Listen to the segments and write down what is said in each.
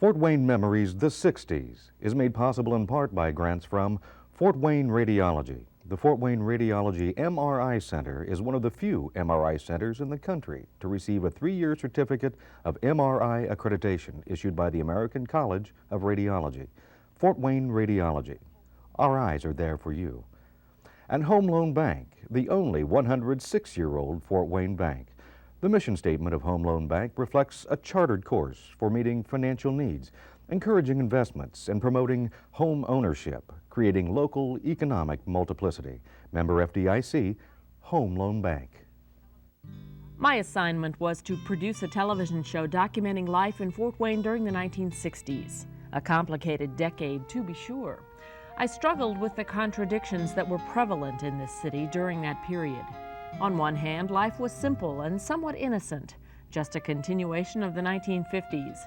Fort Wayne Memories The 60s is made possible in part by grants from Fort Wayne Radiology. The Fort Wayne Radiology MRI Center is one of the few MRI centers in the country to receive a 3-year certificate of MRI accreditation issued by the American College of Radiology. Fort Wayne Radiology. Our eyes are there for you. And Home Loan Bank, the only 106-year-old Fort Wayne bank. The mission statement of Home Loan Bank reflects a chartered course for meeting financial needs, encouraging investments, and promoting home ownership, creating local economic multiplicity. Member FDIC, Home Loan Bank. My assignment was to produce a television show documenting life in Fort Wayne during the 1960s. A complicated decade, to be sure. I struggled with the contradictions that were prevalent in this city during that period. On one hand, life was simple and somewhat innocent, just a continuation of the 1950s.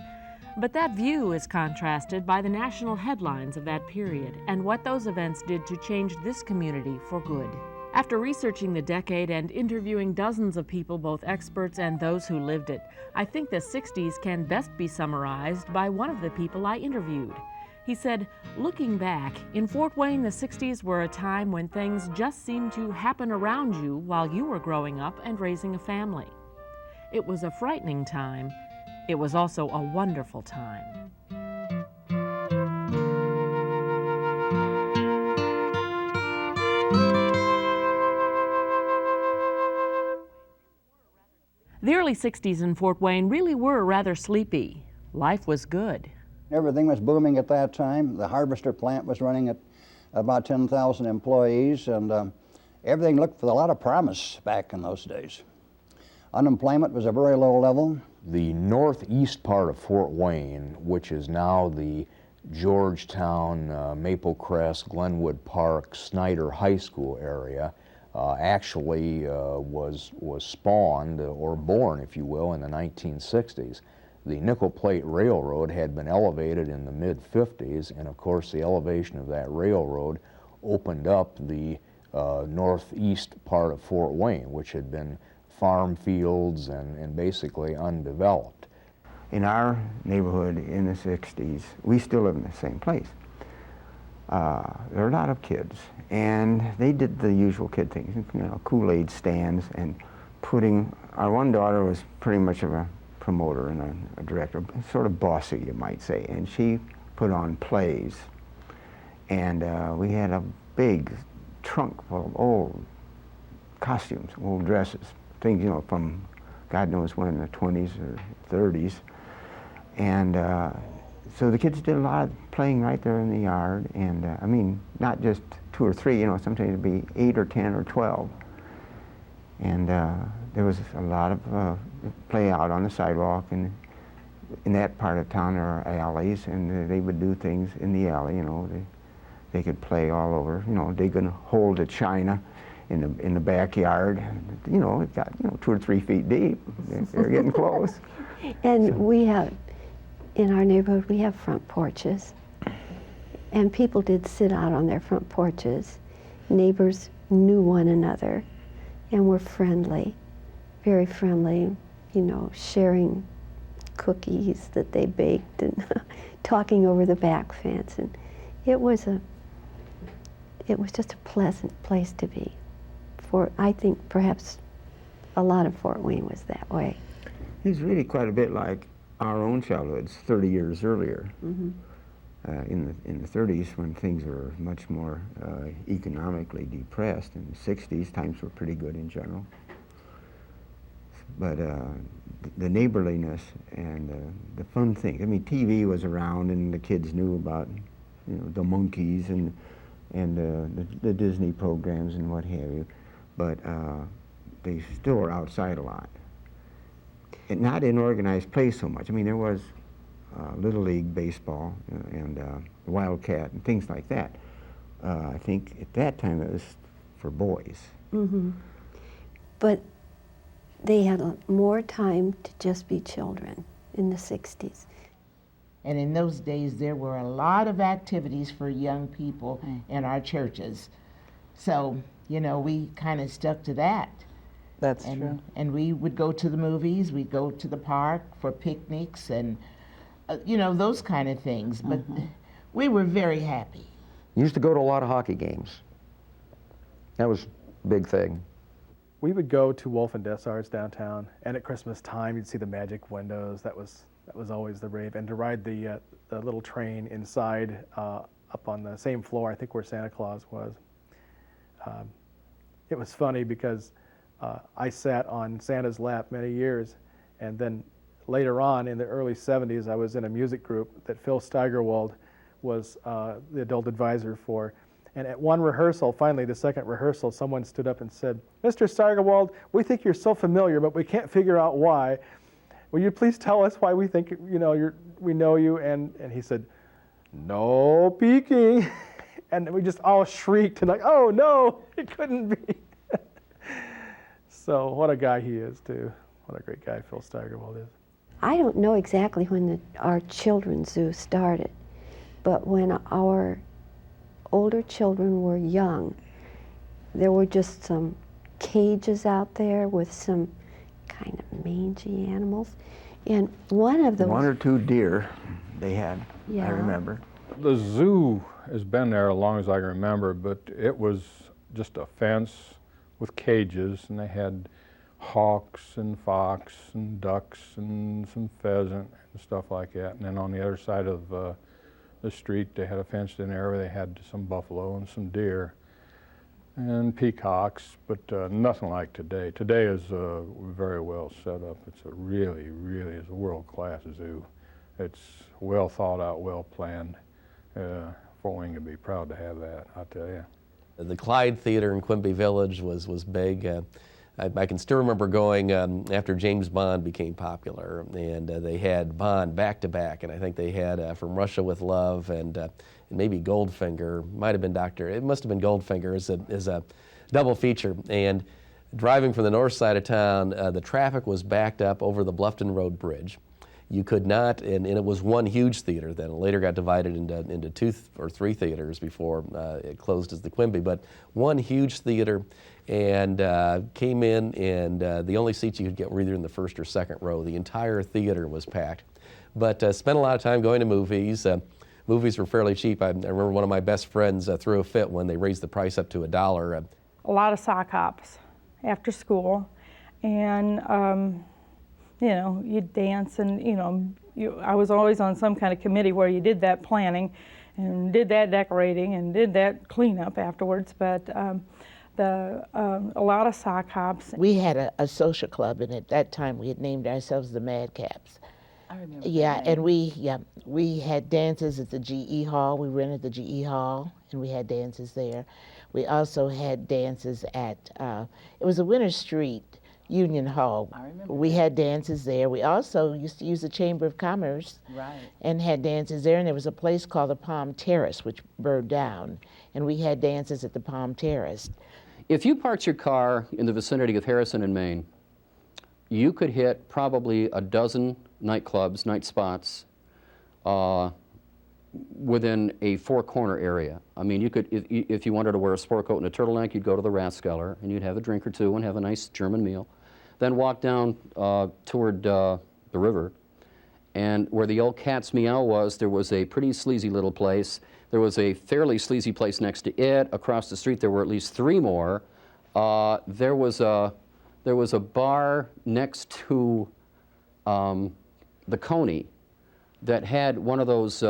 But that view is contrasted by the national headlines of that period and what those events did to change this community for good. After researching the decade and interviewing dozens of people, both experts and those who lived it, I think the 60s can best be summarized by one of the people I interviewed. He said, looking back, in Fort Wayne, the 60s were a time when things just seemed to happen around you while you were growing up and raising a family. It was a frightening time. It was also a wonderful time. The early 60s in Fort Wayne really were rather sleepy. Life was good. Everything was booming at that time. The harvester plant was running at about 10,000 employees, and everything looked with a lot of promise back in those days. Unemployment was a very low level. The northeast part of Fort Wayne, which is now the Georgetown, Maple Crest, Glenwood Park, Snyder High School area, actually was spawned, or born, if you will, in the 1960s. The Nickel Plate Railroad had been elevated in the mid-50s, and of course the elevation of that railroad opened up the northeast part of Fort Wayne, which had been farm fields and basically undeveloped. In our neighborhood in the 60s, we still live in the same place. There are a lot of kids, and they did the usual kid things, you know, Kool-Aid stands and putting, our one daughter was pretty much of a promoter and a director, sort of bossy, you might say, and she put on plays. And we had a big trunk full of old costumes, old dresses, things, you know, from God knows when, the 20s or 30s. And so the kids did a lot of playing right there in the yard, and I mean, not just 2 or 3, you know, sometimes it'd be 8 or 10 or 12. And there was a lot of play out on the sidewalk, and in that part of town there are alleys, and they would do things in the alley, you know. They could play all over, you know, they could hold a china in the backyard. You know, it got, you know, 2 or 3 feet deep. They're getting close. And so we have, in our neighborhood, we have front porches, and people did sit out on their front porches. Neighbors knew one another and were friendly, very friendly, you know, sharing cookies that they baked and talking over the back fence. And it was just a pleasant place to be. I think perhaps a lot of Fort Wayne was that way. It's really quite a bit like our own childhoods 30 years earlier. Mm-hmm. In the 30s, when things were much more economically depressed. In the 60s, times were pretty good in general. But the neighborliness and the fun things. I mean, TV was around, and the kids knew about, you know, the monkeys and the Disney programs and what have you. But they still were outside a lot. And not in organized play so much. I mean, there was Little League baseball and Wildcat and things like that. I think at that time it was for boys. Mm-hmm. But they had more time to just be children in the 60s. And in those days, there were a lot of activities for young people in our churches. So, you know, we kind of stuck to that. That's true. And we would go to the movies, we'd go to the park for picnics, and you know, those kind of things. But we were very happy. Used to go to a lot of hockey games. That was a big thing. We would go to Wolf and Dessarts downtown, and at Christmas time, you'd see the magic windows. That was always the rave. And to ride the little train inside, up on the same floor, I think where Santa Claus was. It was funny because I sat on Santa's lap many years, and then later on in the early 70s, I was in a music group that Phil Steigerwald was the adult advisor for. And at one rehearsal, finally the second rehearsal, someone stood up and said, "Mr. Steigerwald, we think you're so familiar, but we can't figure out why. Will you please tell us why we think we know you?" And he said, "No peeking." And we just all shrieked and like, "Oh no, it couldn't be." So what a guy he is too. What a great guy Phil Steigerwald is. I don't know exactly when our children's zoo started, but when our older children were young, there were just some cages out there with some kind of mangy animals. And one of those... One or two deer they had, Yeah. I remember. The zoo has been there as long as I can remember, but it was just a fence with cages, and they had hawks and fox and ducks and some pheasant and stuff like that. And then on the other side of the street, they had a fenced-in area. They had some buffalo and some deer and peacocks, but nothing like today. Today is very well set up. It's a really is a world-class zoo. It's well thought out, well planned. Fort Wayne can be proud to have that, I'll tell you. The Clyde Theater in Quimby Village was big. I can still remember going after James Bond became popular, and they had Bond back to back, and I think they had From Russia with Love and maybe Goldfinger. Might have been it must have been Goldfinger as a double feature. And driving from the north side of town, the traffic was backed up over the Bluffton Road Bridge. You could not, and it was one huge theater then. It later got divided into 2 or 3 theaters before it closed as the Quimby, but one huge theater, and came in, and the only seats you could get were either in the first or second row. The entire theater was packed. But spent a lot of time going to movies. Movies were fairly cheap. I remember one of my best friends threw a fit when they raised the price up to $1. A lot of sock hops after school, and you know, you'd dance, and I was always on some kind of committee where you did that planning and did that decorating and did that cleanup afterwards, but a lot of sock hops. We had a social club, and at that time we had named ourselves the Madcaps. I remember. Yeah, and we had dances at the GE Hall. We rented the GE Hall, and we had dances there. We also had dances at, it was a Winter Street Union Hall. I remember. We had dances there. We also used to use the Chamber of Commerce. Right. And had dances there, and there was a place called the Palm Terrace, which burned down, and we had dances at the Palm Terrace. If you parked your car in the vicinity of Harrison and Main, you could hit probably a dozen nightclubs, night spots, within a 4-corner area. I mean, you could, if you wanted to wear a sport coat and a turtleneck, you'd go to the Rathskeller, and you'd have a drink or two and have a nice German meal. Then walk down toward the river, and where the old Cat's Meow was, there was a pretty sleazy little place. There was a fairly sleazy place next to it. Across the street, there were at least 3 more. There was a bar next to the Coney that had one of those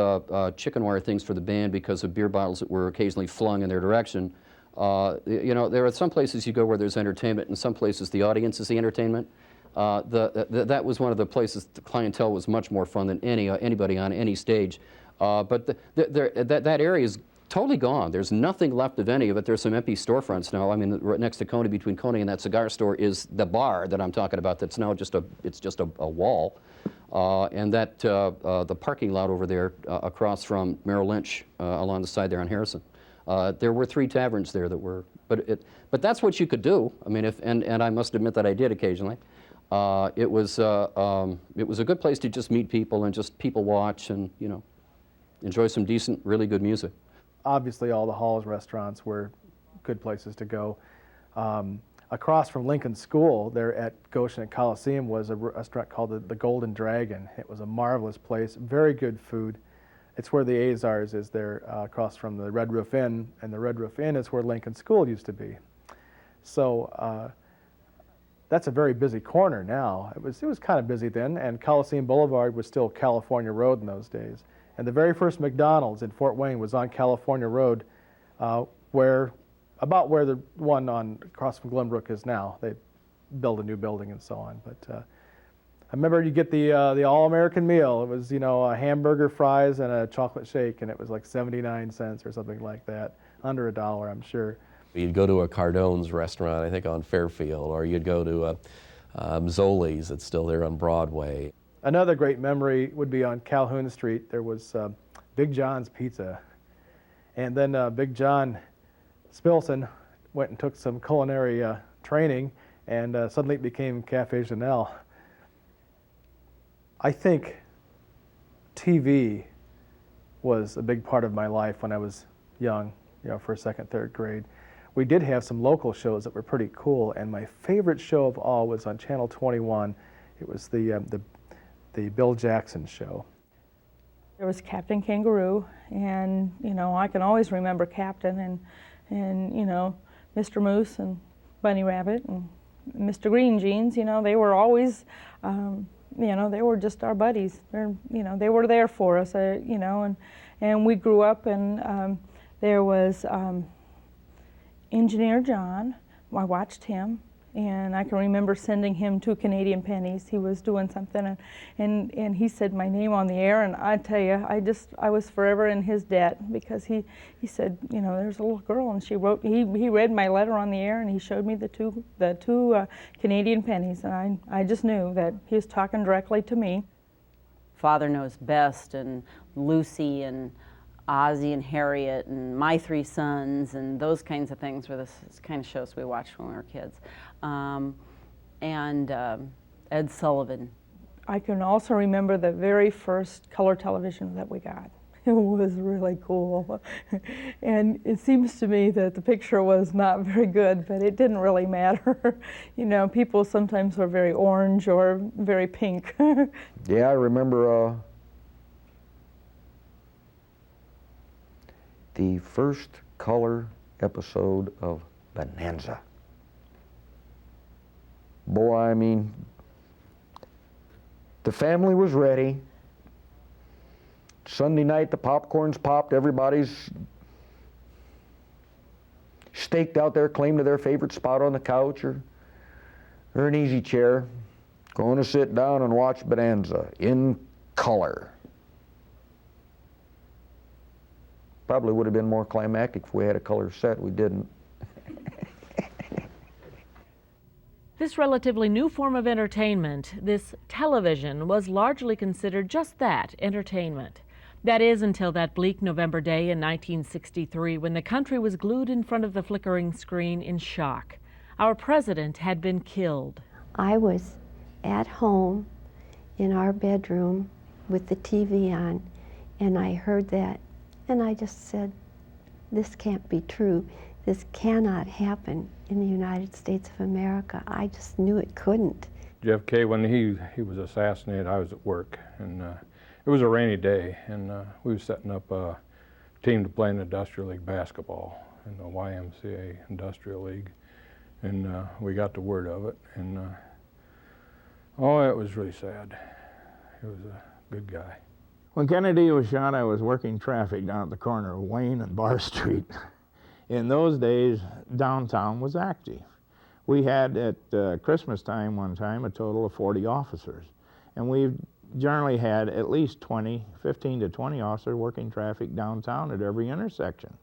chicken wire things for the band because of beer bottles that were occasionally flung in their direction. There are some places you go where there's entertainment, and some places the audience is the entertainment. That was one of the places the clientele was much more fun than anybody on any stage. But that area is totally gone. There's nothing left of any of it. There's some empty storefronts now. I mean, right next to Coney, between Coney and that cigar store, is the bar that I'm talking about. That's now just a wall, and that the parking lot over there across from Merrill Lynch along the side there on Harrison. There were 3 taverns there that were, but that's what you could do. I mean, and I must admit that I did occasionally. It was a good place to just meet people and just people watch and enjoy some decent, really good music. Obviously, all the Halls restaurants were good places to go. across from Lincoln School there at Goshen and Coliseum was a restaurant called the Golden Dragon. It was a marvelous place, very good food. It's where the Azars is there across from the Red Roof Inn, and the Red Roof Inn is where Lincoln School used to be. So that's a very busy corner now. It was kind of busy then, and Coliseum Boulevard was still California Road in those days. And the very first McDonald's in Fort Wayne was on California Road, about where the one across from Glenbrook is now. They built a new building and so on. But I remember you get the all-American meal. It was, a hamburger, fries, and a chocolate shake, and it was like 79 cents or something like that, under $1, I'm sure. You'd go to a Cardone's restaurant, I think on Fairfield, or you'd go to Zoli's, it's still there on Broadway. Another great memory would be on Calhoun Street. There was Big John's Pizza. And then Big John Spilson went and took some culinary training, and suddenly it became Cafe Janelle. I think TV was a big part of my life when I was young, first, second, third grade. We did have some local shows that were pretty cool, and my favorite show of all was on Channel 21. It was the Bill Jackson show. There was Captain Kangaroo, and I can always remember Captain and Mr. Moose and Bunny Rabbit and Mr. Green Jeans. They were always, they were just our buddies. They were there for us, and we grew up, and there was Engineer John. I watched him, and I can remember sending him 2 Canadian pennies. He was doing something, and he said my name on the air, and I tell you, I was forever in his debt, because he said, there's a little girl, and she wrote, he read my letter on the air, and he showed me the two Canadian pennies, and I just knew that he was talking directly to me. Father Knows Best and Lucy and Ozzie and Harriet and My Three Sons and those kinds of things were the kind of shows we watched when we were kids. And Ed Sullivan. I can also remember the very first color television that we got. It was really cool. And it seems to me that the picture was not very good, but it didn't really matter. People sometimes were very orange or very pink. Yeah, I remember the first color episode of Bonanza. Boy, I mean, the family was ready. Sunday night, the popcorn's popped, everybody's staked out there, claimed to their favorite spot on the couch or an easy chair, going to sit down and watch Bonanza in color. Probably would have been more climactic if we had a color set. We didn't. This relatively new form of entertainment, this television, was largely considered just that, entertainment. That is, until that bleak November day in 1963 when the country was glued in front of the flickering screen in shock. Our president had been killed. I was at home in our bedroom with the TV on, and I heard that. And I just said, this can't be true. This cannot happen in the United States of America. I just knew it couldn't. JFK, when he was assassinated, I was at work, and it was a rainy day, and we were setting up a team to play in Industrial League basketball in the YMCA Industrial League, and we got the word of it, and it was really sad. He was a good guy. When Kennedy was shot, I was working traffic down at the corner of Wayne and Barr Street. In those days, downtown was active. We had at Christmas time one time a total of 40 officers, and we generally had at least 15 to 20 officers working traffic downtown at every intersection.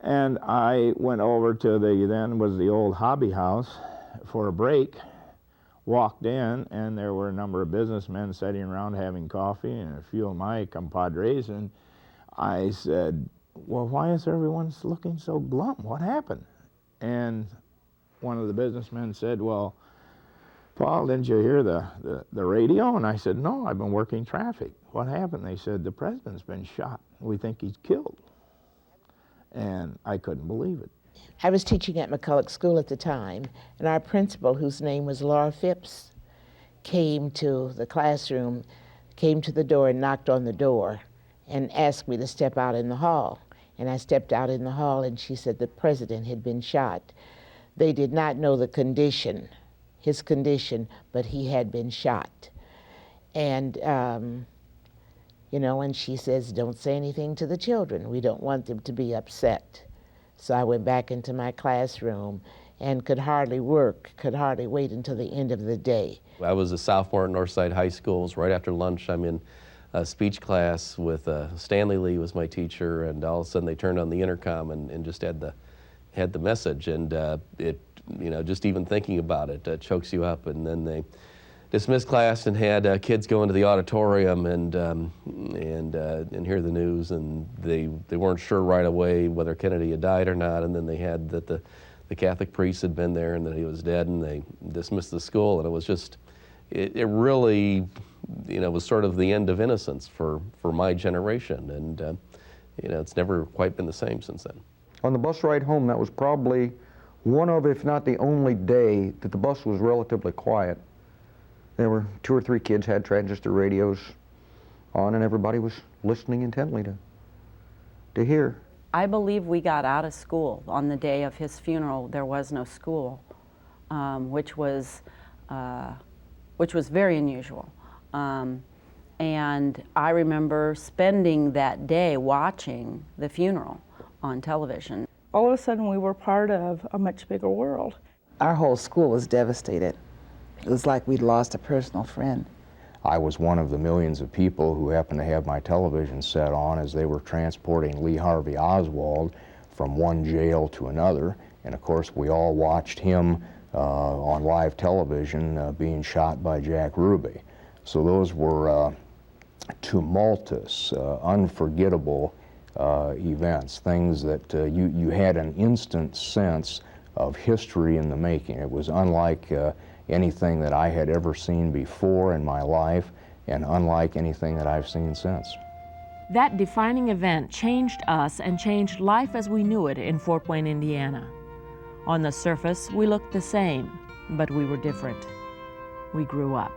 And I went over to then was the old Hobby House for a break, walked in, and there were a number of businessmen sitting around having coffee, and a few of my compadres, and I said, well, why is everyone looking so glum? What happened? And one of the businessmen said, well, Paul, didn't you hear the radio? And I said, no, I've been working traffic. What happened? They said, the president's been shot. We think he's killed. And I couldn't believe it. I was teaching at McCulloch School at the time, and our principal, whose name was Laura Phipps, came to the classroom, came to the door and knocked on the door and asked me to step out in the hall. And I stepped out in the hall, and she said the president had been shot. They did not know the condition, his condition, but he had been shot. And, you know, and she says, don't say anything to the children. We don't want them to be upset. So I went back into my classroom and could hardly work, could hardly wait until the end of the day. I was a sophomore at Northside High School. Right after lunch, I'm in a speech class with Stanley Lee was my teacher, and all of a sudden they turned on the intercom and just had the message, and it, you know, just even thinking about it chokes you up. And then they dismissed class and had kids go into the auditorium and hear the news, and they weren't sure right away whether Kennedy had died or not, and then they had that the Catholic priest had been there and that he was dead, and they dismissed the school, and it was just, it really, you know, was sort of the end of innocence for my generation, and you know, it's never quite been the same since then. On the bus ride home, that was probably one of, if not the only day that the bus was relatively quiet. There were 2 or 3 kids had transistor radios on, and everybody was listening intently to hear. I believe we got out of school on the day of his funeral. There was no school, which was very unusual. And I remember spending that day watching the funeral on television. All of a sudden we were part of a much bigger world. Our whole school was devastated. It was like we'd lost a personal friend. I was one of the millions of people who happened to have my television set on as they were transporting Lee Harvey Oswald from one jail to another. And of course, we all watched him on live television being shot by Jack Ruby. So those were tumultuous, unforgettable events, things that you had an instant sense of history in the making. It was unlike anything that I had ever seen before in my life, and unlike anything that I've seen since. That defining event changed us and changed life as we knew it in Fort Wayne, Indiana. On the surface, we looked the same, but we were different. We grew up.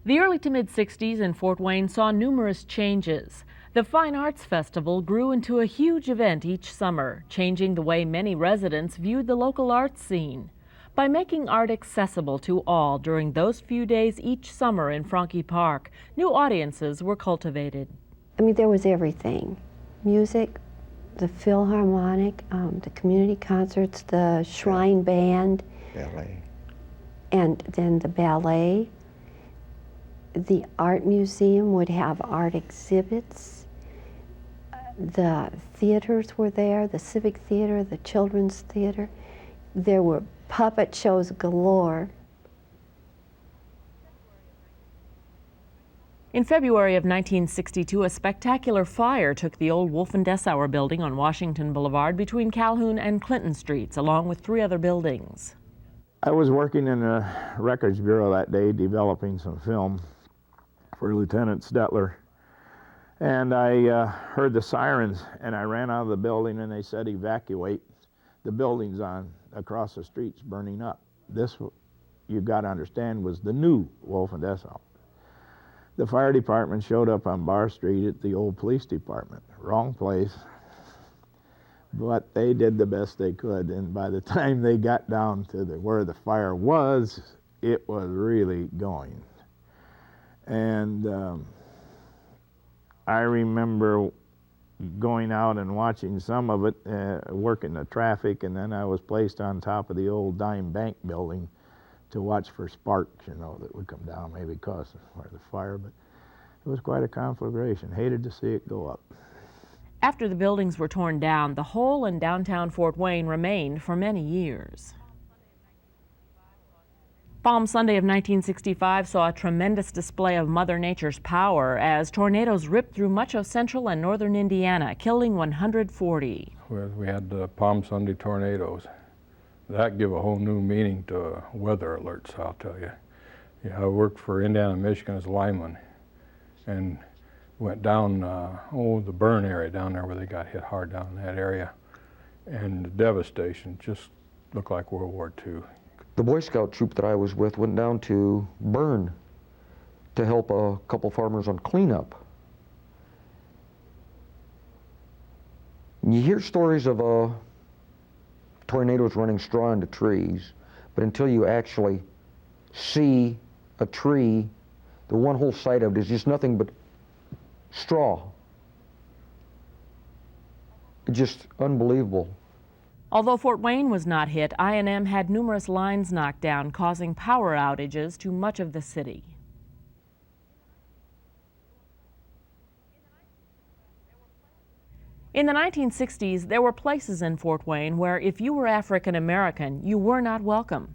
The early to mid-60s in Fort Wayne saw numerous changes. The Fine Arts Festival grew into a huge event each summer, changing the way many residents viewed the local arts scene. By making art accessible to all during those few days each summer in Franke Park, new audiences were cultivated. I mean, there was everything. Music, the Philharmonic, the community concerts, the Shrine Band. Ballet. And then the ballet. The art museum would have art exhibits. The theaters were there, the Civic Theater, the Children's Theater. There were puppet shows galore. In February of 1962, a spectacular fire took the old Wolf and Dessauer building on Washington Boulevard between Calhoun and Clinton Streets, along with 3 other buildings. I was working in the Records Bureau that day developing some film for Lieutenant Stetler. And I heard the sirens, and I ran out of the building, and they said evacuate. The buildings across the streets burning up. This, you've got to understand, was the new Wolf and Dessau. The fire department showed up on Bar Street at the old police department. Wrong place, but they did the best they could, and by the time they got down to where the fire was, it was really going. And I remember going out and watching some of it, working the traffic, and then I was placed on top of the old Dime Bank building to watch for sparks, you know, that would come down, maybe cause the fire, but it was quite a conflagration. Hated to see it go up. After the buildings were torn down, the hole in downtown Fort Wayne remained for many years. Palm Sunday of 1965 saw a tremendous display of Mother Nature's power as tornadoes ripped through much of central and northern Indiana, killing 140. We had the Palm Sunday tornadoes. That gave a whole new meaning to weather alerts, I'll tell you. Yeah, I worked for Indiana, Michigan as a lineman, and Went down, the burn area down there where they got hit hard down in that area. And the devastation just looked like World War II. The Boy Scout troop that I was with went down to Bern to help a couple farmers on cleanup. You hear stories of tornadoes running straw into trees, but until you actually see a tree, the one whole side of it is just nothing but straw. Just unbelievable. Although Fort Wayne was not hit, I&M had numerous lines knocked down, causing power outages to much of the city. In the 1960s, there were places in Fort Wayne where if you were African American, you were not welcome.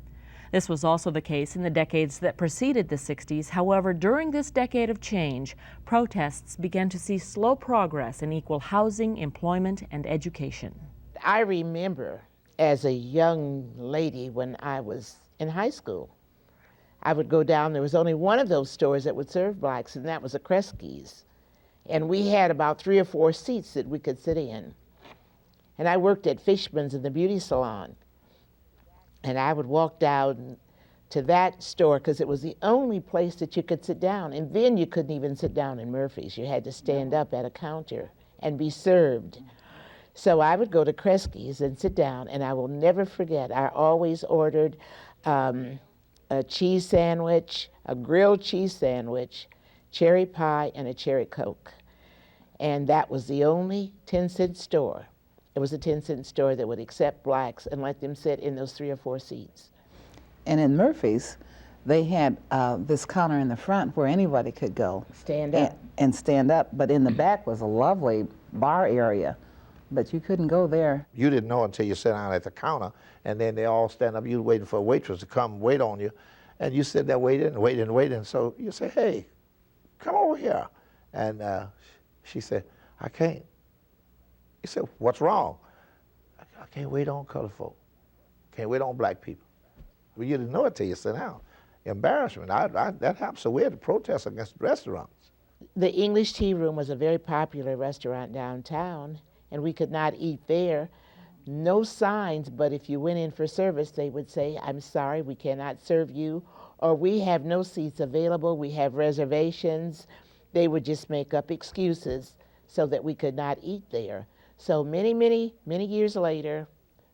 This was also the case in the decades that preceded the 60s. However, during this decade of change, protests began to see slow progress in equal housing, employment, and education. I remember as a young lady when I was in high school, I would go down, there was only one of those stores that would serve blacks, and that was a Kresge's. And we had about 3 or 4 seats that we could sit in. And I worked at Fishman's in the beauty salon. And I would walk down to that store because it was the only place that you could sit down. And then you couldn't even sit down in Murphy's. You had to stand up at a counter and be served. So I would go to Kresge's and sit down, and I will never forget, I always ordered a cheese sandwich, a grilled cheese sandwich, cherry pie, and a cherry Coke. And that was the only 10-cent store. It was a 10-cent store that would accept blacks and let them sit in those 3 or 4 seats. And in Murphy's, they had this counter in the front where anybody could go. Stand up. And stand up, but in the back was a lovely bar area, but you couldn't go there. You didn't know until you sat down at the counter, and then they all stand up. You're waiting for a waitress to come wait on you, and you sit there waiting, and so you say, hey, come over here. And she said, I can't. He said, what's wrong? I can't wait on colored folk. Can't wait on black people. Well, you didn't know it till you sit down. Embarrassment. That happened. So we had to protest against restaurants. The English Tea Room was a very popular restaurant downtown, and we could not eat there. No signs, but if you went in for service, they would say, I'm sorry, we cannot serve you, or we have no seats available, we have reservations. They would just make up excuses so that we could not eat there. So many, many, many years later,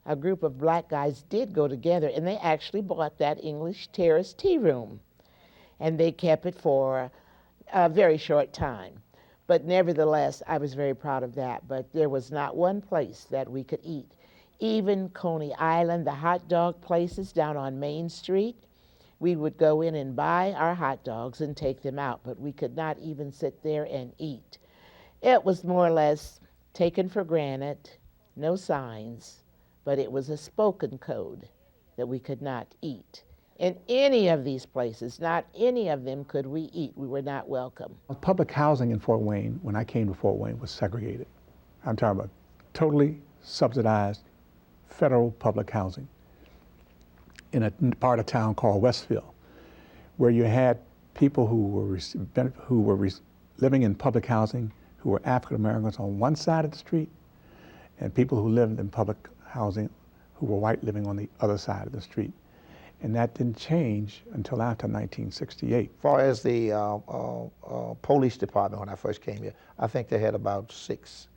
a group of black guys did go together, and they actually bought that English Terrace Tea Room. And they kept it for a very short time. But nevertheless, I was very proud of that. But there was not one place that we could eat. Even Coney Island, the hot dog places down on Main Street, we would go in and buy our hot dogs and take them out, but we could not even sit there and eat. It was more or less taken for granted, no signs, but it was a spoken code that we could not eat. In any of these places, not any of them could we eat. We were not welcome. Public housing in Fort Wayne, when I came to Fort Wayne, was segregated. I'm talking about totally subsidized federal public housing in a part of town called Westville, where you had people who were living in public housing who were African Americans on one side of the street, and people who lived in public housing who were white living on the other side of the street. And that didn't change until after 1968. As far as the police department, when I first came here, I think they had about 6,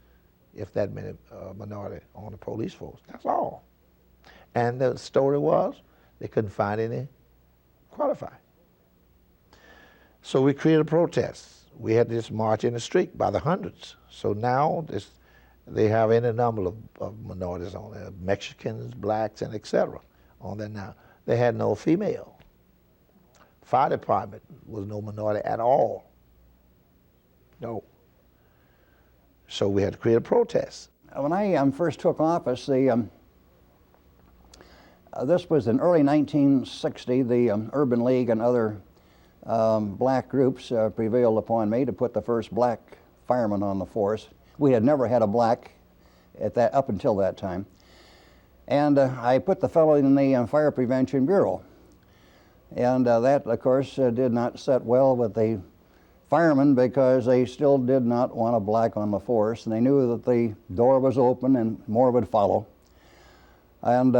if that many, minority on the police force. That's all. And the story was they couldn't find any qualified. So we created a protest. We had this march in the street by the hundreds. So now they have any number of minorities on there, Mexicans, blacks, and etc. on there now. They had no female. Fire department was no minority at all. No. So we had to create a protest. When I first took office, this was in early 1960. The Urban League and other black groups prevailed upon me to put the first black fireman on the force. We had never had a black up until that time. And I put the fellow in the Fire Prevention Bureau. And that, of course, did not set well with the firemen because they still did not want a black on the force, and they knew that the door was open and more would follow. And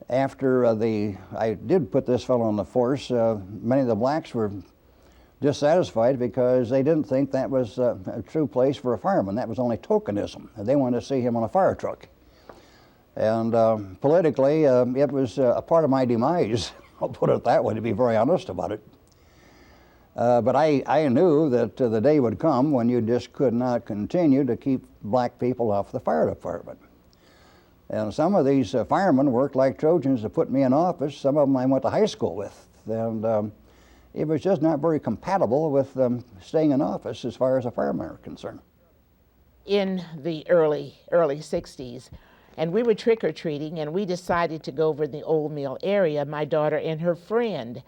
after I did put this fellow on the force, many of the blacks were dissatisfied because they didn't think that was a true place for a fireman. That was only tokenism. They wanted to see him on a fire truck. And politically, it was a part of my demise. I'll put it that way, to be very honest about it. But I knew that the day would come when you just could not continue to keep black people off the fire department. And some of these firemen worked like Trojans to put me in office. Some of them I went to high school with. And it was just not very compatible with staying in office as far as the firemen are concerned. In the early 60s, and we were trick-or-treating, and we decided to go over in the Old Mill area, my daughter and her friend.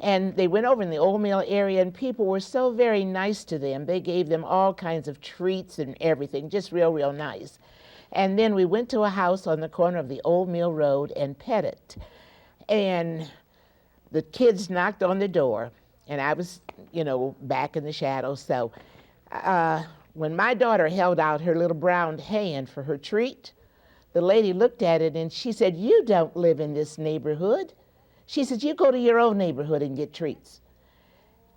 And they went over in the Old Mill area, and people were so very nice to them. They gave them all kinds of treats and everything, just real, real nice. And then we went to a house on the corner of the Old Mill Road and pet it. And the kids knocked on the door, and I was, back in the shadows. So when my daughter held out her little brown hand for her treat, the lady looked at it and she said, "You don't live in this neighborhood." She said, "You go to your own neighborhood and get treats."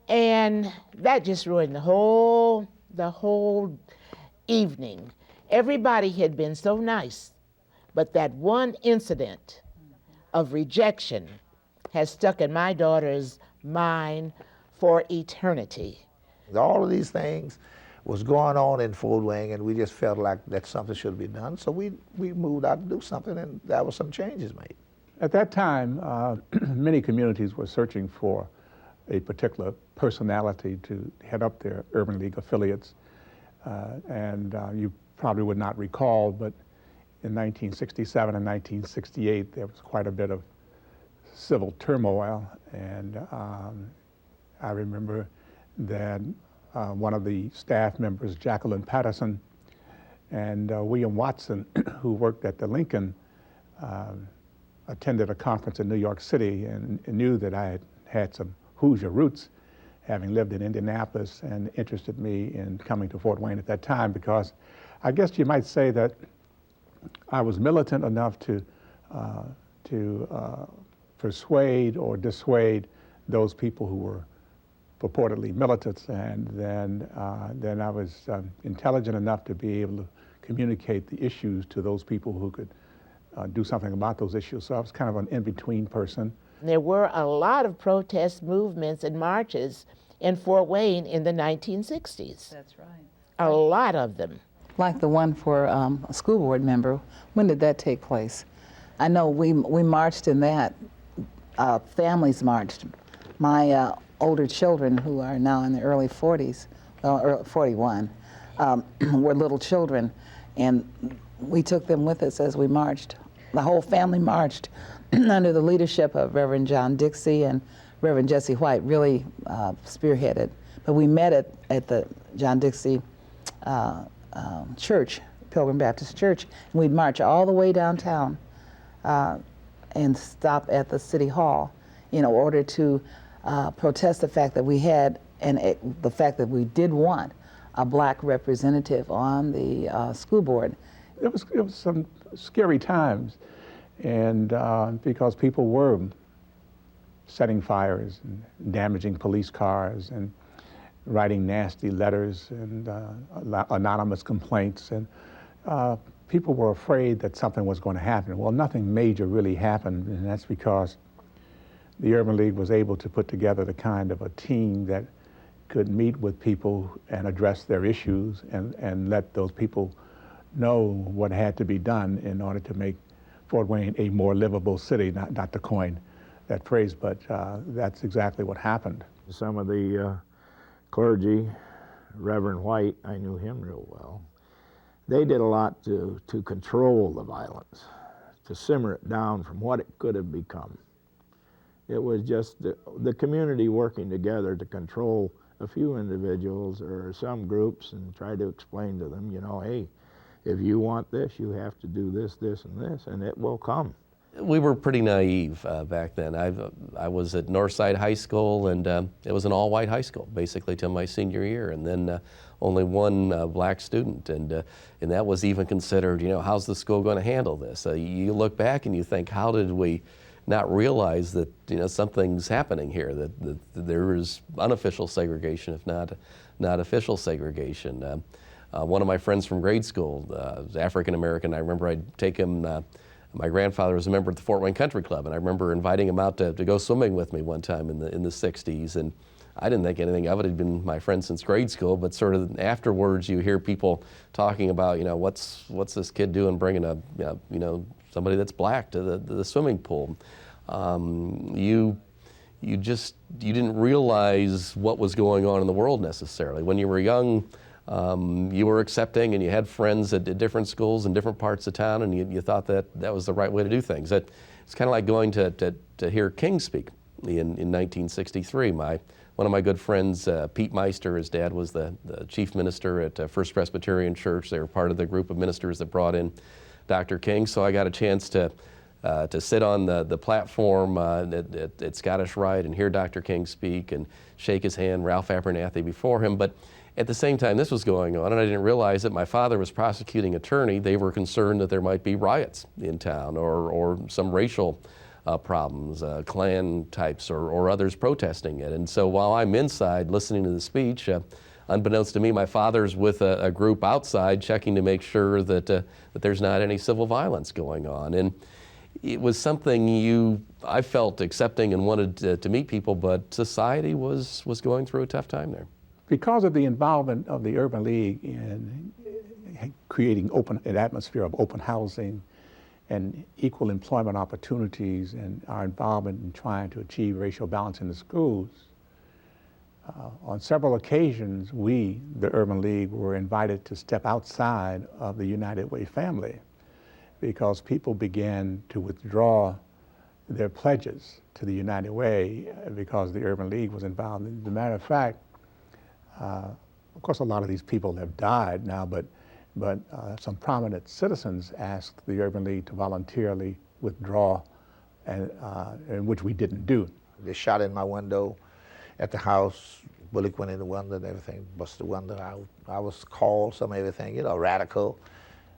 And that just ruined the whole evening. Everybody had been so nice, but that one incident of rejection has stuck in my daughter's mind for eternity. All of these things was going on in Fort Wayne, and we just felt like that something should be done. So we moved out to do something, and there were some changes made. At that time, many communities were searching for a particular personality to head up their Urban League affiliates. You probably would not recall, but in 1967 and 1968, there was quite a bit of civil turmoil. And I remember that one of the staff members, Jacqueline Patterson, and William Watson, who worked at the Lincoln, attended a conference in New York City and knew that I had some Hoosier roots, having lived in Indianapolis, and interested me in coming to Fort Wayne at that time, because I guess you might say that I was militant enough to persuade or dissuade those people who were purportedly militants, and then I was intelligent enough to be able to communicate the issues to those people who could do something about those issues. So I was kind of an in-between person. There were a lot of protest movements and marches in Fort Wayne in the 1960s. That's right. A lot of them. Like the one for a school board member, when did that take place? I know we marched in that. Families marched. My older children, who are now in the early 40s, 41, were little children, and we took them with us as we marched. The whole family marched under the leadership of Reverend John Dixie, and Reverend Jesse White really spearheaded. But we met at the John Dixie church, Pilgrim Baptist Church, and we'd march all the way downtown and stop at the City Hall in order to protest the fact that we had, and the fact that we did want a black representative on the school board. It was some scary times, and because people were setting fires and damaging police cars and writing nasty letters and anonymous complaints, and people were afraid that something was going to happen. Well, nothing major really happened, and that's because the Urban League was able to put together the kind of a team that could meet with people and address their issues and let those people know what had to be done in order to make Fort Wayne a more livable city, not to coin that phrase, but that's exactly what happened. Some of the clergy, Reverend White, I knew him real well, they did a lot to control the violence, to simmer it down from what it could have become. It was just the community working together to control a few individuals or some groups and try to explain to them, hey, if you want this, you have to do this, this, and this, and it will come. We were pretty naive back then. I was at Northside High School, and it was an all-white high school, basically, till my senior year, and then only one black student, and that was even considered, you know, how's the school going to handle this? You look back and you think, how did we not realize that, you know, something's happening here, that there is unofficial segregation, if not official segregation. One of my friends from grade school was African American. I remember I'd take him. My grandfather was a member of the Fort Wayne Country Club, and I remember inviting him out to go swimming with me one time in the 60s. And I didn't think anything of it. He'd been my friend since grade school, but sort of afterwards, you hear people talking about, you know, what's this kid doing, bringing a, you know, somebody that's black to the swimming pool. You didn't realize what was going on in the world necessarily. When you were young, you were accepting, and you had friends at different schools in different parts of town, and you thought that was the right way to do things. It's kind of like going to hear King speak in 1963. One of my good friends, Pete Meister, his dad was the chief minister at First Presbyterian Church. They were part of the group of ministers that brought in Dr. King, so I got a chance to sit on the platform at Scottish Rite and hear Dr. King speak and shake his hand, Ralph Abernathy before him. But at the same time this was going on, and I didn't realize that my father was prosecuting attorney, they were concerned that there might be riots in town or some racial problems, Klan types or others protesting it. And so while I'm inside listening to the speech, unbeknownst to me, my father's with a group outside checking to make sure that there's not any civil violence going on. And it was something I felt accepting and wanted to meet people, but society was going through a tough time there. Because of the involvement of the Urban League in creating an atmosphere of open housing and equal employment opportunities, and our involvement in trying to achieve racial balance in the schools, on several occasions, we, the Urban League, were invited to step outside of the United Way family because people began to withdraw their pledges to the United Way because the Urban League was involved. As a matter of fact, of course, a lot of these people have died now, but some prominent citizens asked the Urban League to voluntarily withdraw, and which we didn't do. They shot in my window at the house, bullet went in the window and everything, busted the window. I was called some everything, you know, radical,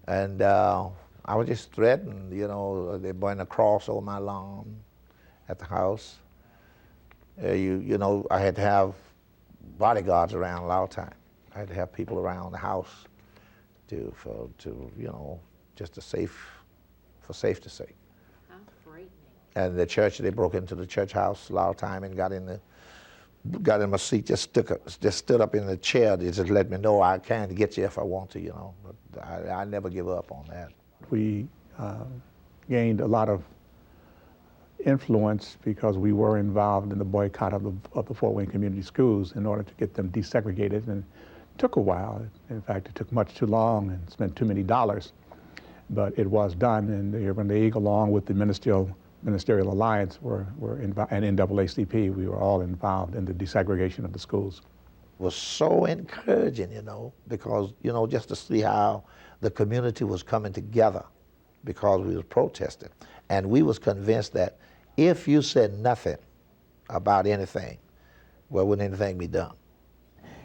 and I was just threatened, you know, they burned a cross over my lawn at the house. You know, I had to have bodyguards around a lot of time. I had to have people around the house to you know, just for safety's sake. How frightening. And the church, they broke into the church house a lot of time and got in my seat, just stood up in the chair. They just let me know I can get you if I want to, you know. But I never give up on that. We gained a lot of influence because we were involved in the boycott of the Fort Wayne Community Schools in order to get them desegregated, and it took a while. In fact, it took much too long and spent too many dollars, but it was done, and the Urban League, along with the Ministerial Alliance, and NAACP, we were all involved in the desegregation of the schools. It was so encouraging, you know, because, you know, just to see how the community was coming together because we was protesting. And we was convinced that if you said nothing about anything, well, wouldn't anything be done?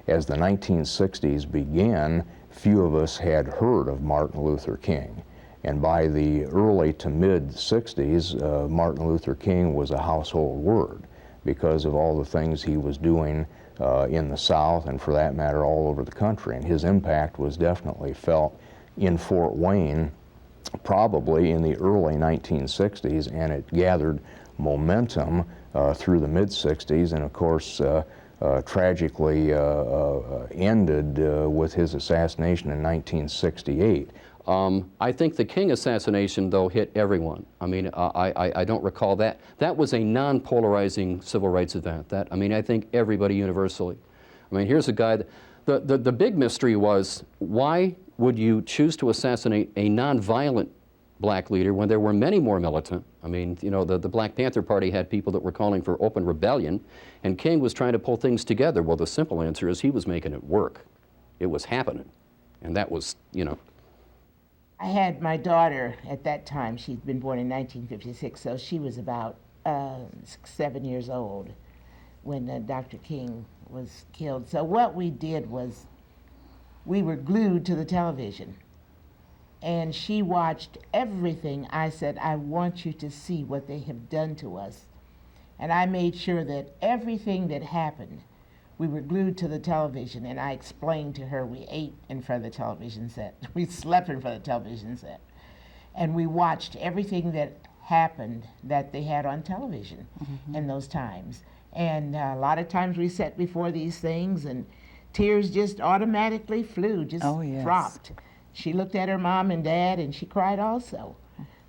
As the 1960s began, few of us had heard of Martin Luther King. And by the early to mid-60s, Martin Luther King was a household word because of all the things he was doing in the South, and for that matter, all over the country. And his impact was definitely felt in Fort Wayne probably in the early 1960s, and it gathered momentum through the mid-60s, and of course tragically ended with his assassination in 1968. I think the King assassination, though, hit everyone. I mean, I don't recall that. That was a non-polarizing civil rights event. I mean, I think everybody universally. I mean, here's a guy, the big mystery was, why would you choose to assassinate a non-violent black leader when there were many more militant? I mean, you know, the Black Panther Party had people that were calling for open rebellion, and King was trying to pull things together. Well, the simple answer is he was making it work. It was happening. And that was, you know, I had my daughter at that time. She'd been born in 1956, so she was about 7 years old when Dr. King was killed. So what we did was we were glued to the television, and she watched everything. I said, I want you to see what they have done to us. And I made sure that everything that happened, we were glued to the television, and I explained to her we ate in front of the television set. We slept in front of the television set. And we watched everything that happened that they had on television in those times. And a lot of times we sat before these things and tears just automatically flew, just dropped. She looked at her mom and dad and she cried also.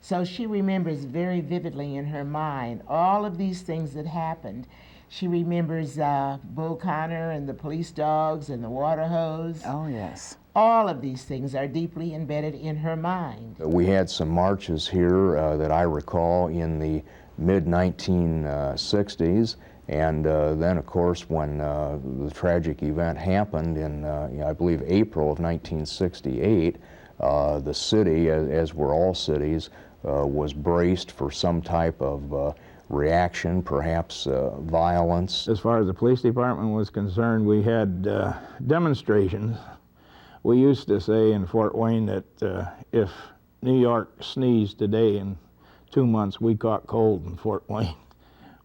So she remembers very vividly in her mind all of these things that happened. She remembers Bull Connor and the police dogs and the water hose. Oh, yes. All of these things are deeply embedded in her mind. We had some marches here that I recall in the mid-1960s, and then, of course, when the tragic event happened in, I believe, April of 1968, the city, as were all cities, was braced for some type of reaction, perhaps violence. As far as the police department was concerned, we had demonstrations. We used to say in Fort Wayne that if New York sneezed today, in 2 months we caught cold in Fort Wayne.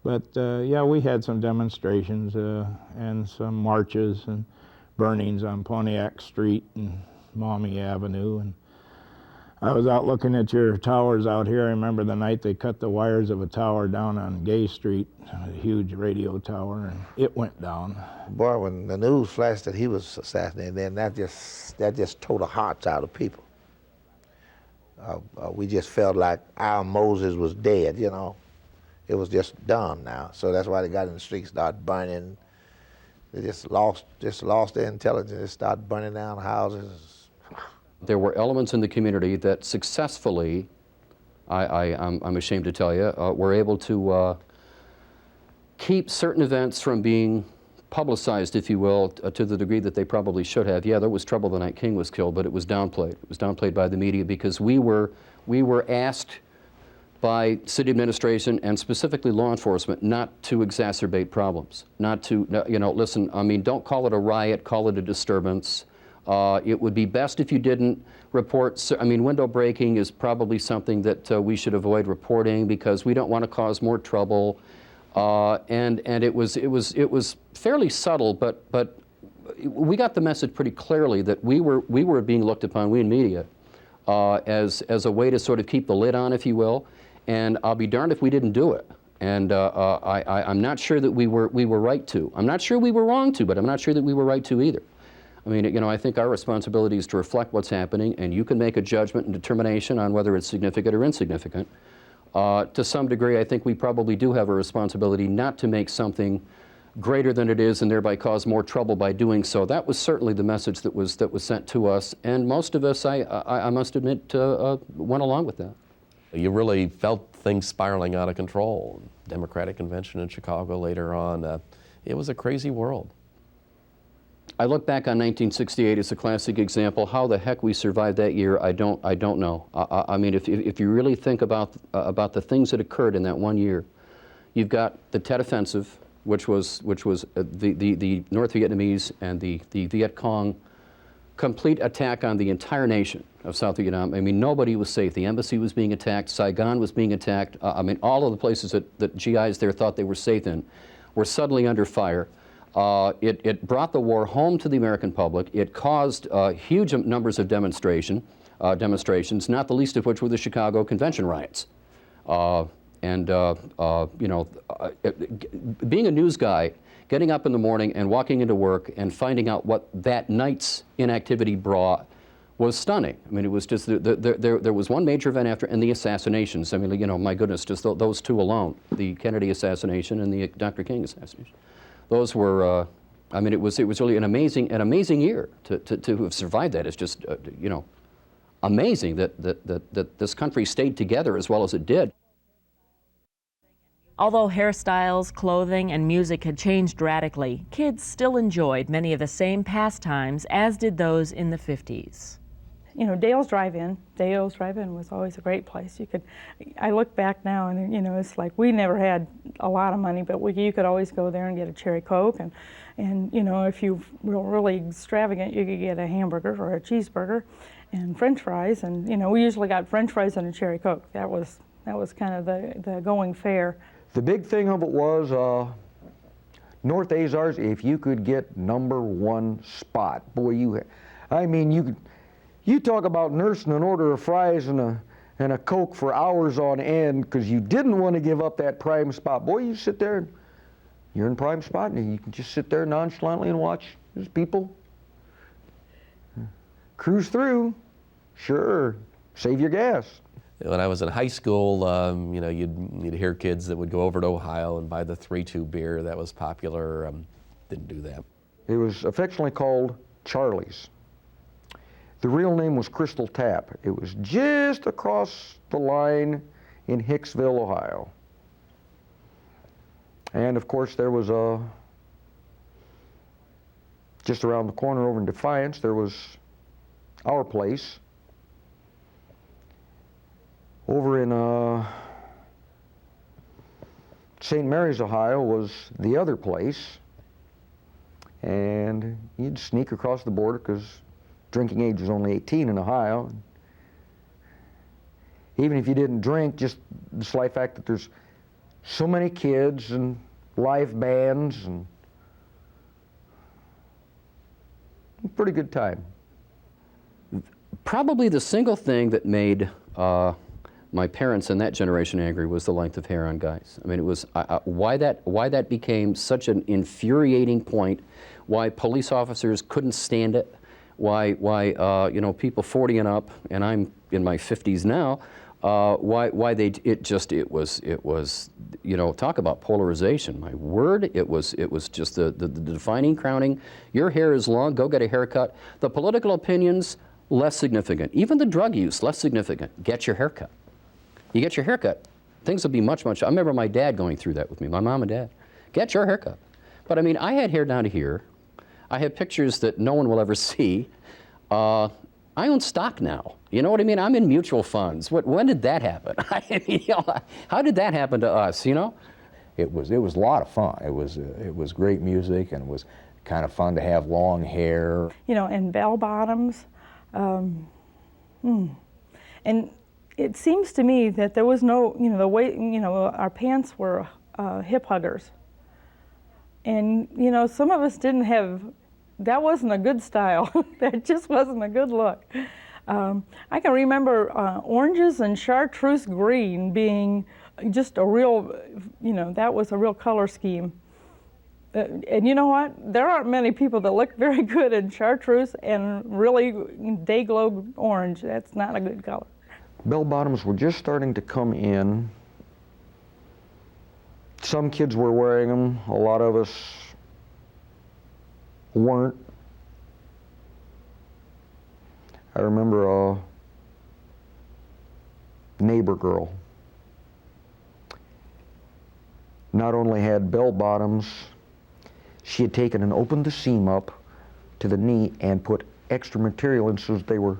But yeah, we had some demonstrations and some marches and burnings on Pontiac Street and Maumee Avenue. And I was out looking at your towers out here. I remember the night they cut the wires of a tower down on Gay Street, a huge radio tower, and it went down. Boy, when the news flashed that he was assassinated, then that just tore the hearts out of people. We just felt like our Moses was dead, you know. It was just done now. So that's why they got in the streets, started burning. They just lost their intelligence. They started burning down houses. There were elements in the community that successfully, I'm ashamed to tell you, were able to keep certain events from being publicized, if you will, to the degree that they probably should have. Yeah, there was trouble the night King was killed, but it was downplayed. It was downplayed by the media because we were asked by city administration and specifically law enforcement not to exacerbate problems, not to, you know, listen, I mean, don't call it a riot, call it a disturbance. It would be best if you didn't report. I mean, window breaking is probably something that we should avoid reporting because we don't want to cause more trouble. And it was fairly subtle, but we got the message pretty clearly that we were being looked upon, we in media, as a way to sort of keep the lid on, if you will. And I'll be darned if we didn't do it. And I'm not sure that we were right to. I'm not sure we were wrong to, but I'm not sure that we were right to either. I mean, you know, I think our responsibility is to reflect what's happening, and you can make a judgment and determination on whether it's significant or insignificant. To some degree, I think we probably do have a responsibility not to make something greater than it is and thereby cause more trouble by doing so. That was certainly the message that was sent to us, and most of us, I must admit, went along with that. You really felt things spiraling out of control. Democratic convention in Chicago later on. It was a crazy world. I look back on 1968 as a classic example. How the heck we survived that year, I don't know. I mean, if you really think about the things that occurred in that one year, you've got the Tet Offensive, which was the North Vietnamese and the Viet Cong complete attack on the entire nation of South Vietnam. I mean, nobody was safe. The embassy was being attacked. Saigon was being attacked. I mean, all of the places that GIs there thought they were safe in were suddenly under fire. It brought the war home to the American public. It caused huge numbers of demonstrations, not the least of which were the Chicago Convention riots. You know, being a news guy, getting up in the morning and walking into work and finding out what that night's inactivity brought was stunning. I mean, it was just, there was one major event after, and the assassinations. I mean, you know, my goodness, just those two alone, the Kennedy assassination and the Dr. King assassination. Those were, I mean, it was really an amazing year to have survived that. It's just, you know, amazing that this country stayed together as well as it did. Although hairstyles, clothing, and music had changed radically, kids still enjoyed many of the same pastimes as did those in the 50s. you know, Dale's Drive-In was always a great place. I look back now and, you know, it's like we never had a lot of money, but you could always go there and get a cherry Coke, and you know, if you were really extravagant, you could get a hamburger or a cheeseburger and French fries, and you know, we usually got French fries and a cherry Coke. That was kind of the going fare. The big thing of it was North Azars, if you could get #1 spot, boy, you talk about nursing an order of fries and a Coke for hours on end because you didn't want to give up that prime spot. Boy, you sit there and you're in prime spot and you can just sit there nonchalantly and watch these people cruise through. Sure, save your gas. When I was in high school, you know, you'd hear kids that would go over to Ohio and buy the 3-2 beer. That was popular. Didn't do that. It was affectionately called Charlie's. The real name was Crystal Tap. It was just across the line in Hicksville, Ohio. And of course, there was just around the corner over in Defiance, there was our place. Over in St. Mary's, Ohio was the other place. And you'd sneak across the border because drinking age was only 18 in Ohio. Even if you didn't drink, just the slight fact that there's so many kids and live bands and a pretty good time. Probably the single thing that made my parents and that generation angry was the length of hair on guys. I mean, it was why that became such an infuriating point, why police officers couldn't stand it, why you know, people 40 and up, and I'm in my 50s now, it was you know, talk about polarization. My word, it was just the defining crowning. Your hair is long, go get a haircut. The political opinions, less significant. Even the drug use, less significant. Get your haircut. You get your haircut, things will be much. I remember my dad going through that with me, my mom and dad. Get your haircut. But I mean, I had hair down to here. I have pictures that no one will ever see. I own stock now. You know what I mean? I'm in mutual funds. When did that happen? You know, how did that happen to us, you know? It was a lot of fun. It was great music, and it was kind of fun to have long hair. You know, and bell bottoms. And it seems to me that there was no, you know, the way, you know, our pants were hip huggers. And, you know, some of us didn't have, that wasn't a good style. That just wasn't a good look. I can remember oranges and chartreuse green being just a real, you know, that was a real color scheme. And you know what? There aren't many people that look very good in chartreuse and really day glow orange. That's not a good color. Bell bottoms were just starting to come in. Some kids were wearing them. A lot of us weren't. I remember a neighbor girl. Not only had bell bottoms, she had taken and opened the seam up to the knee and put extra material in so that they were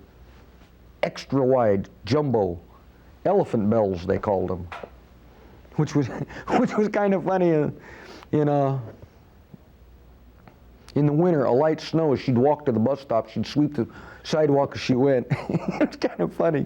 extra wide, jumbo, elephant bells they called them, which was kind of funny. In the winter, a light snow, she'd walk to the bus stop, she'd sweep the sidewalk as she went. It's kind of funny.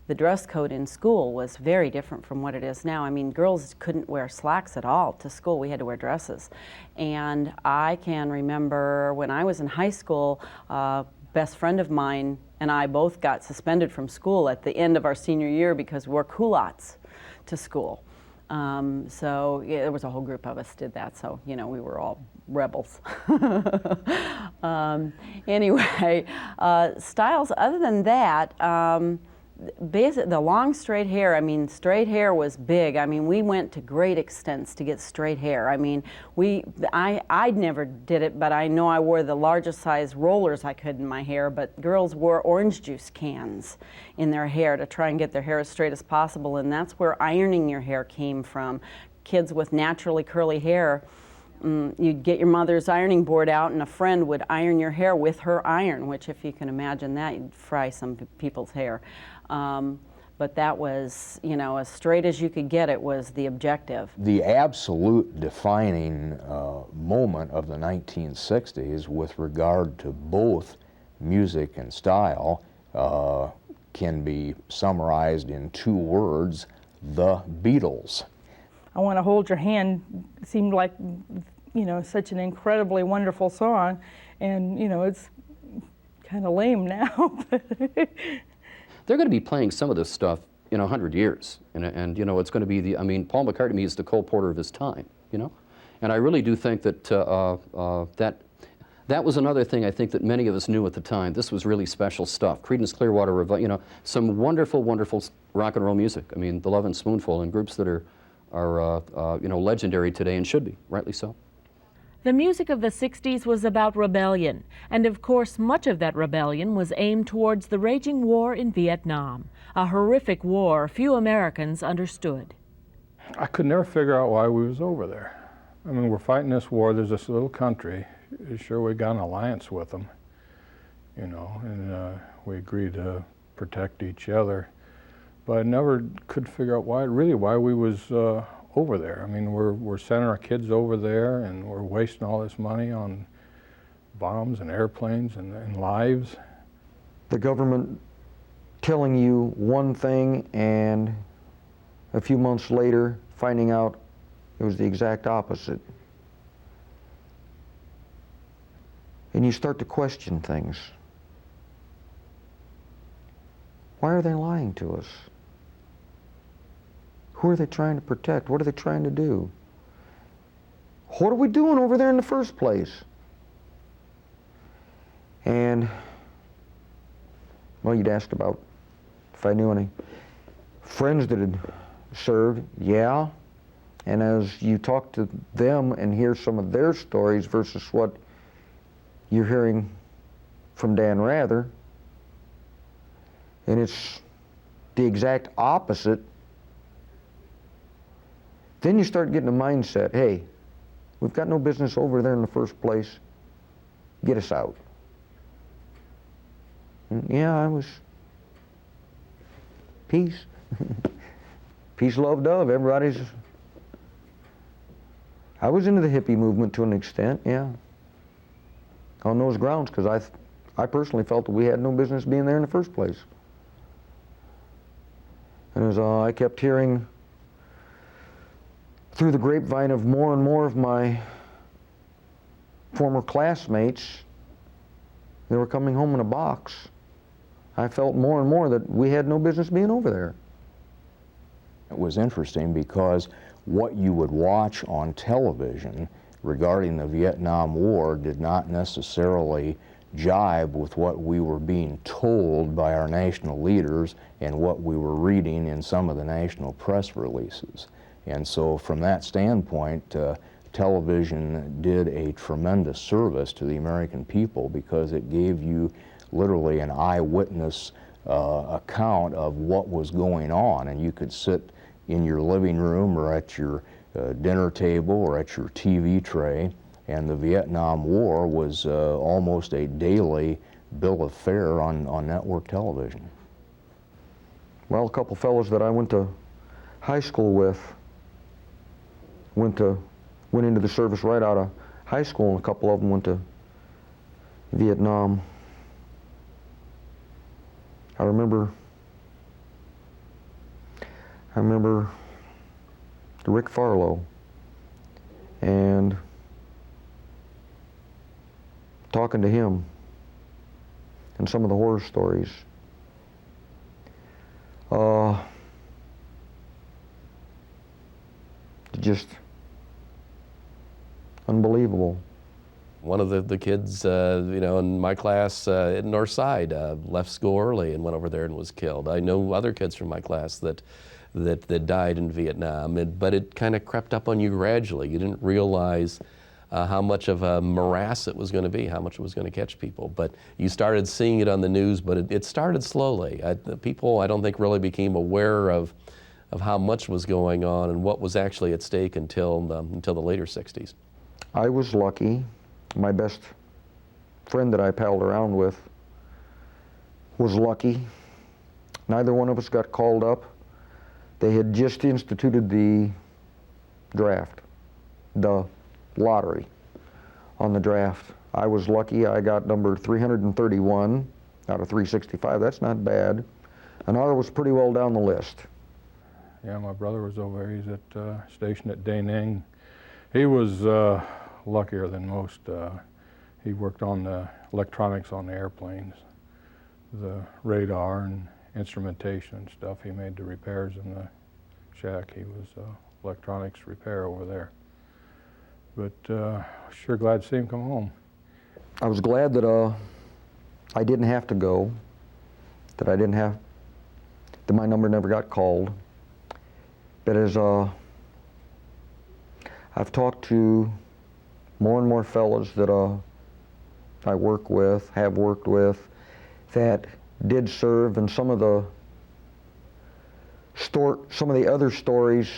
The dress code in school was very different from what it is now. I mean, girls couldn't wear slacks at all to school. We had to wear dresses. And I can remember when I was in high school, a best friend of mine and I both got suspended from school at the end of our senior year because we wore culottes to school. So yeah, there was a whole group of us did that, so you know, we were all rebels. Anyway, styles other than that, the long straight hair, I mean, straight hair was big. I mean, we went to great extents to get straight hair. I mean, I never did it, but I know I wore the largest size rollers I could in my hair, but girls wore orange juice cans in their hair to try and get their hair as straight as possible, and that's where ironing your hair came from. Kids with naturally curly hair You'd get your mother's ironing board out and a friend would iron your hair with her iron, which if you can imagine that, you'd fry some people's hair. But that was, you know, as straight as you could get it was the objective. The absolute defining moment of the 1960s with regard to both music and style can be summarized in 2 words: the Beatles. I Want to Hold Your Hand seemed like, you know, such an incredibly wonderful song, and, you know, it's kind of lame now. They're going to be playing some of this stuff in 100 years, and you know, it's going to be the, I mean, Paul McCartney is the Cole Porter of his time, you know? And I really do think that that was another thing I think that many of us knew at the time. This was really special stuff. Creedence Clearwater Revival, you know, some wonderful, wonderful rock and roll music. I mean, the Love and Spoonful, and groups that are you know, legendary today and should be, rightly so. The music of the 60s was about rebellion, and of course much of that rebellion was aimed towards the raging war in Vietnam, a horrific war few Americans understood. I could never figure out why we was over there. I mean, we're fighting this war, there's this little country, sure we got an alliance with them, you know, and we agreed to protect each other, but I never could figure out why we was over there. I mean, we're sending our kids over there and we're wasting all this money on bombs and airplanes and lives. The government telling you one thing and a few months later finding out it was the exact opposite. And you start to question things. Why are they lying to us? Who are they trying to protect? What are they trying to do? What are we doing over there in the first place? And, well, you'd asked about if I knew any friends that had served. Yeah. And as you talk to them and hear some of their stories versus what you're hearing from Dan Rather, and it's the exact opposite, then you start getting a mindset, hey, we've got no business over there in the first place, get us out. And yeah, I was peace. Peace, love, dove, everybody's, I was into the hippie movement to an extent, yeah, on those grounds, because I personally felt that we had no business being there in the first place. And as I kept hearing through the grapevine of more and more of my former classmates, they were coming home in a box, I felt more and more that we had no business being over there. It was interesting because what you would watch on television regarding the Vietnam War did not necessarily jibe with what we were being told by our national leaders and what we were reading in some of the national press releases. And so from that standpoint, television did a tremendous service to the American people because it gave you literally an eyewitness account of what was going on, and you could sit in your living room or at your dinner table or at your TV tray, and the Vietnam War was almost a daily bill of fare on network television. Well, a couple fellows that I went to high school with went into the service right out of high school, and a couple of them went to Vietnam. I remember Rick Farlow, and talking to him and some of the horror stories. Just unbelievable. One of the kids, you know, in my class at Northside left school early and went over there and was killed. I know other kids from my class that died in Vietnam, but it kind of crept up on you gradually. You didn't realize how much of a morass it was going to be, how much it was going to catch people. But you started seeing it on the news, but it started slowly. People, I don't think, really became aware of how much was going on and what was actually at stake until the later 60s. I was lucky. My best friend that I palled around with was lucky. Neither one of us got called up. They had just instituted the draft, the lottery on the draft. I was lucky. I got number 331 out of 365. That's not bad. Another was pretty well down the list. Yeah, my brother was over there. He's stationed at Da Nang. He was luckier than most. He worked on the electronics on the airplanes, the radar and instrumentation and stuff. He made the repairs in the shack. He was electronics repair over there. But sure glad to see him come home. I was glad that I didn't have to go, that my number never got called. But as I've talked to more and more fellows that I work with, have worked with, that did serve, and some of the other stories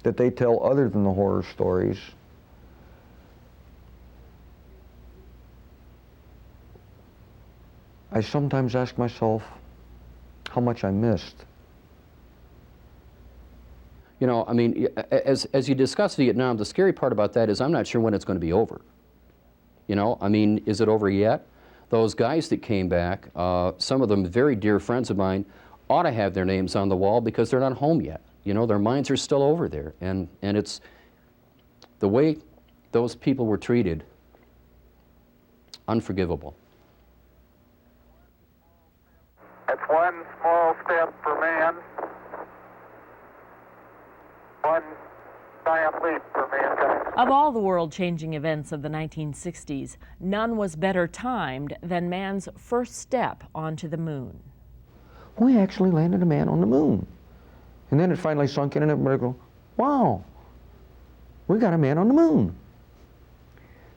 that they tell other than the horror stories, I sometimes ask myself how much I missed. You know, I mean, as you discuss Vietnam, the scary part about that is I'm not sure when it's going to be over. You know, I mean, is it over yet? Those guys that came back, some of them very dear friends of mine, ought to have their names on the wall because they're not home yet. You know, their minds are still over there. And it's the way those people were treated, unforgivable. It's one small step for man, one giant leap for mankind. Of all the world-changing events of the 1960s, none was better timed than man's first step onto the moon. We actually landed a man on the moon. And then it finally sunk in and everybody go, wow, we got a man on the moon.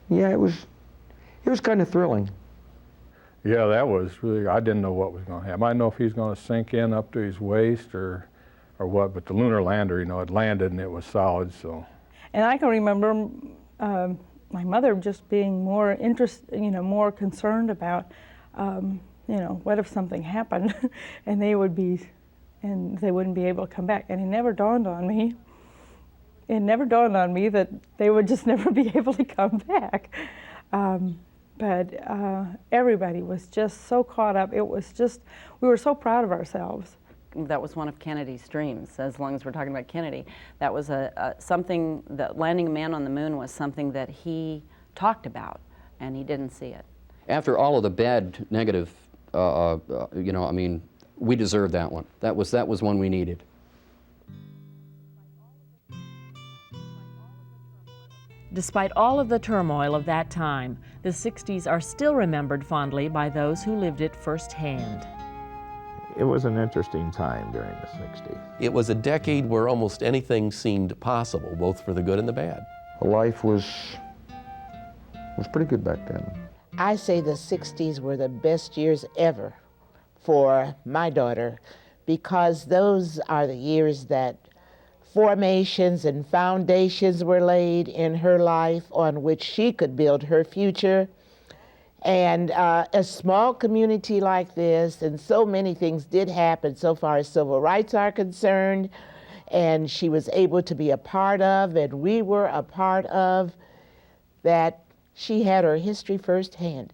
Yeah, it was kind of thrilling. Yeah, that was really, I didn't know what was going to happen. I didn't know if he was going to sink in up to his waist or what, but the lunar lander, you know, it landed and it was solid, so. And I can remember my mother just being more more concerned about, what if something happened and they wouldn't be able to come back. And it never dawned on me. It never dawned on me that they would just never be able to come back. But everybody was just so caught up. It was just, we were so proud of ourselves. That was one of Kennedy's dreams, as long as we're talking about Kennedy. That was something, that landing a man on the moon was something that he talked about, and he didn't see it. After all of the bad, negative, I mean, we deserved that one. That was one we needed. Despite all of the turmoil of that time, the 60s are still remembered fondly by those who lived it firsthand. It was an interesting time during the 60s. It was a decade where almost anything seemed possible, both for the good and the bad. Life was pretty good back then. I say the 60s were the best years ever for my daughter, because those are the years that formations and foundations were laid in her life on which she could build her future. And a small community like this, and so many things did happen so far as civil rights are concerned, and she was able to be a part of, and we were a part of, that she had her history firsthand.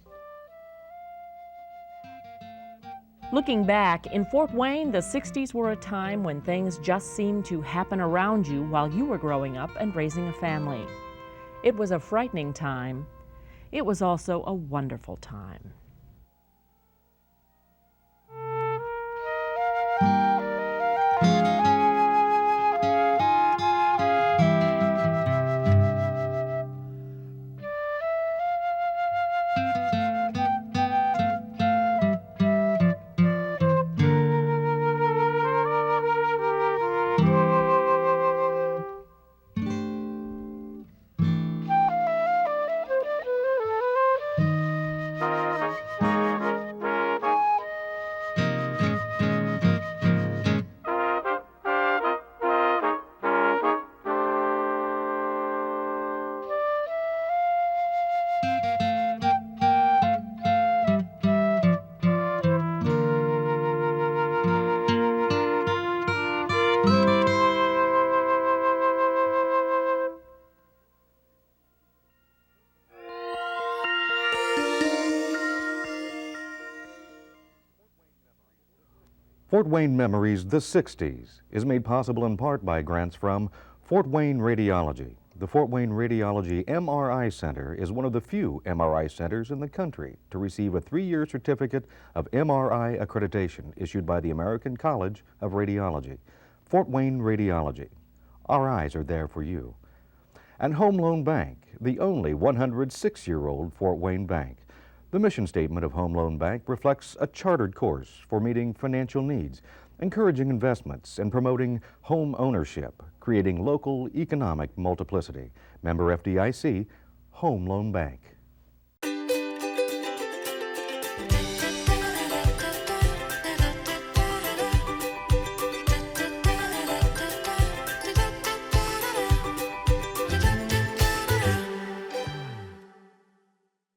Looking back, in Fort Wayne, the 60s were a time when things just seemed to happen around you while you were growing up and raising a family. It was a frightening time. It was also a wonderful time. Fort Wayne Memories, the 60s, is made possible in part by grants from Fort Wayne Radiology. The Fort Wayne Radiology MRI Center is one of the few MRI centers in the country to receive a 3-year certificate of MRI accreditation issued by the American College of Radiology. Fort Wayne Radiology. Our eyes are there for you. And Home Loan Bank, the only 106-year-old Fort Wayne bank. The mission statement of Home Loan Bank reflects a chartered course for meeting financial needs, encouraging investments, and promoting home ownership, creating local economic multiplicity. Member FDIC, Home Loan Bank.